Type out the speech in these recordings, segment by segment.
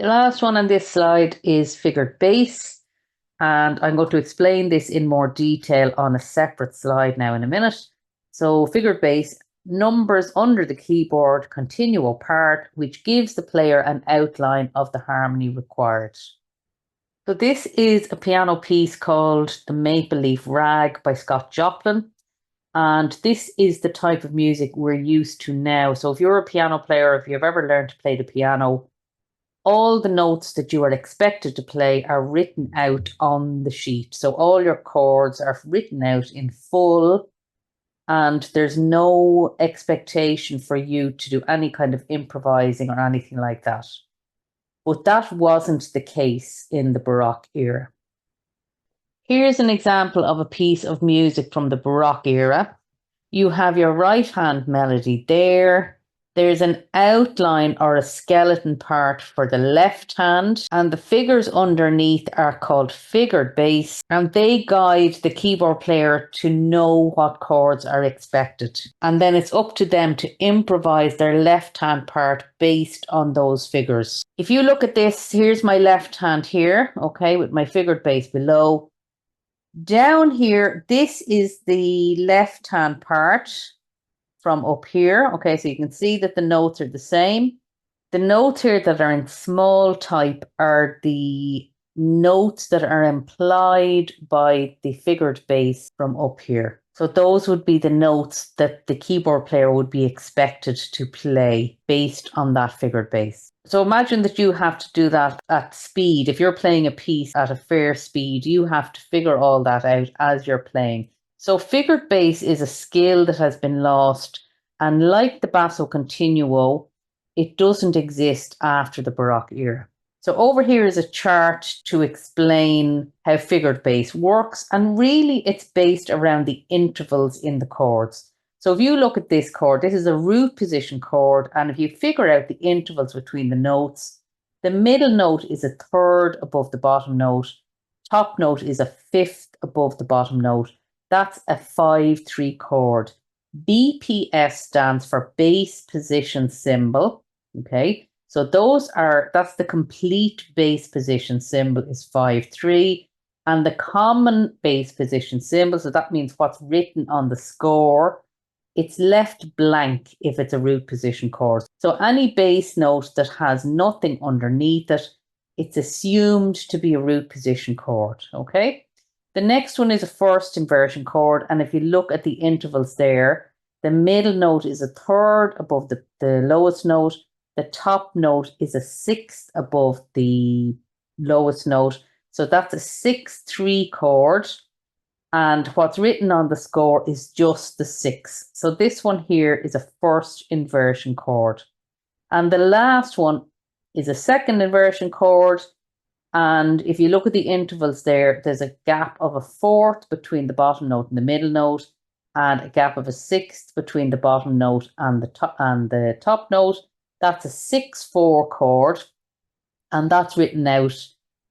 The last one on this slide is figured bass, and I'm going to explain this in more detail on a separate slide now in a minute. So figured bass, numbers under the keyboard continue apart, which gives the player an outline of the harmony required. So this is a piano piece called The Maple Leaf Rag by Scott Joplin. And this is the type of music we're used to now. So if you're a piano player, if you've ever learned to play the piano, all the notes that you are expected to play are written out on the sheet. So all your chords are written out in full, and there's no expectation for you to do any kind of improvising or anything like that. But that wasn't the case in the Baroque era. Here's an example of a piece of music from the Baroque era. You have your right hand melody there. There's an outline or a skeleton part for the left hand, and the figures underneath are called figured bass, and they guide the keyboard player to know what chords are expected. And then it's up to them to improvise their left hand part based on those figures. If you look at this, here's my left hand here, okay, with my figured bass below. Down here, this is the left hand part from up here. Okay, so you can see that the notes are the same. The notes here that are in small type are the notes that are implied by the figured bass from up here. So those would be the notes that the keyboard player would be expected to play based on that figured bass. So imagine that you have to do that at speed. If you're playing a piece at a fair speed, you have to figure all that out as you're playing. So figured bass is a skill that has been lost, and like the basso continuo, it doesn't exist after the Baroque era. So over here is a chart to explain how figured bass works, and really it's based around the intervals in the chords. So if you look at this chord, this is a root position chord, and if you figure out the intervals between the notes, the middle note is a third above the bottom note, top note is a fifth above the bottom note. That's a 5/3 chord. BPS stands for bass position symbol, okay? So that's the complete bass position symbol is 5/3, and the common bass position symbol, so that means what's written on the score, it's left blank if it's a root position chord. So any bass note that has nothing underneath it, it's assumed to be a root position chord, okay? The next one is a first inversion chord, and if you look at the intervals there, the middle note is a third above the lowest note. The top note is a sixth above the lowest note. So that's a 6/3 chord. And what's written on the score is just the 6. So this one here is a first inversion chord. And the last one is a second inversion chord. And if you look at the intervals there, there's a gap of a fourth between the bottom note and the middle note, and a gap of a sixth between the bottom note and the top note. That's a 6/4 chord, and that's written out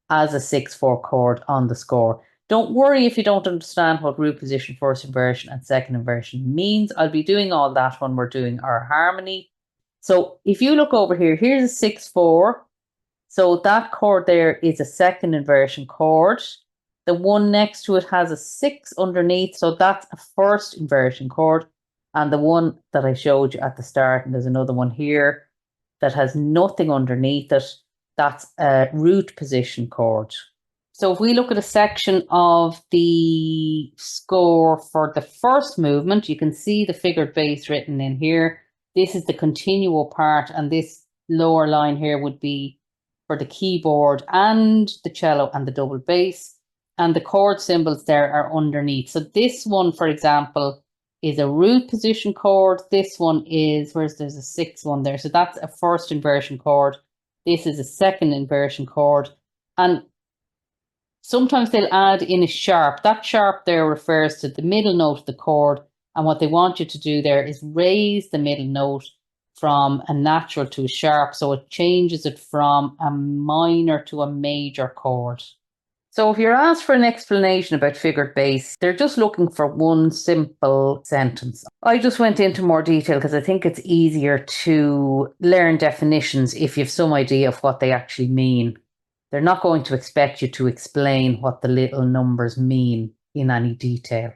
as a 6/4 chord on the score. Don't worry if you don't understand what root position, first inversion, and second inversion means. I'll be doing all that when we're doing our harmony. So if you look over here, here's a 6/4. So that chord there is a second inversion chord. The one next to it has a 6 underneath, so that's a first inversion chord. And the one that I showed you at the start, and there's another one here that has nothing underneath it, that's a root position chord. So if we look at a section of the score for the first movement, you can see the figured bass written in here. This is the continual part, and this lower line here would be for the keyboard and the cello and the double bass, and the chord symbols there are underneath. So this one, for example, is a root position chord. This one is, there's a 6 one there. So that's a first inversion chord. This is a second inversion chord. And sometimes they'll add in a sharp. That sharp there refers to the middle note of the chord. And what they want you to do there is raise the middle note from a natural to a sharp. So it changes it from a minor to a major chord. So if you're asked for an explanation about figured bass, they're just looking for one simple sentence. I just went into more detail because I think it's easier to learn definitions if you have some idea of what they actually mean. They're not going to expect you to explain what the little numbers mean in any detail.